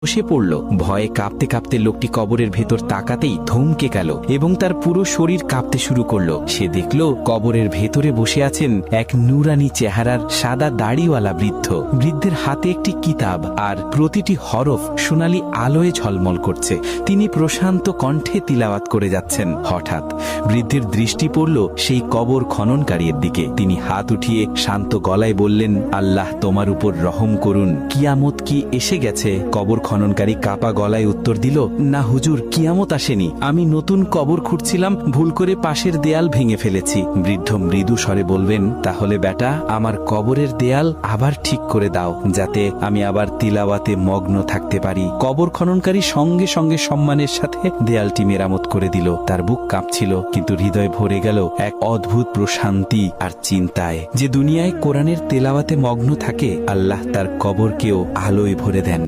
বসে পড়ল। ভয়ে কাঁপতে কাঁপতে লোকটি কবরের ভেতর তাকাতেই থমকে গেল এবং তার পুরো শরীর কাঁপতে শুরু করলো। সে দেখল কবরের ভেতরে বসে আছেন এক নুরানি চেহারার সাদা দাড়িওয়ালা বৃদ্ধ। বৃদ্ধের হাতে একটি কিতাব, আর প্রতিটি হরফ সোনালী আলোয় ঝলমল করছে। তিনি প্রশান্ত কণ্ঠে তিলাওয়াত করে যাচ্ছেন। হঠাৎ বৃদ্ধের দৃষ্টি পড়ল সেই কবর খননকারীর দিকে। তিনি হাত উঠিয়ে শান্ত গলায় বললেন, আল্লাহ তোমার উপর রহম করুন, কিয়ামত কি এসে গেছে? কবর খননকারী কাপা গলায় উত্তর দিল, না হুজুর, কিয়ামত আসেনি। আমি নতুন কবর খুঁড়ছিলাম, ভুল করে পাশের দেয়াল ভেঙে ফেলেছি। বৃদ্ধ মৃদু স্বরে বলবেন, তাহলে বেটা, আমার কবরের দেয়াল আবার ঠিক করে দাও, যাতে আমি আবার তিলাওয়াতে মগ্ন থাকতে পারি। কবর খননকারী সঙ্গে সঙ্গে সম্মানের সাথে দেয়ালটি মেরামত করে দিল। তার বুক কাঁপছিল, কিন্তু হৃদয় ভরে গেল এক অদ্ভুত প্রশান্তি আর চিন্তায়। যে দুনিয়ায় কোরআনের তেলাওয়াতে মগ্ন থাকে, আল্লাহ তার কবরকেও আলোয় ভরে দেন।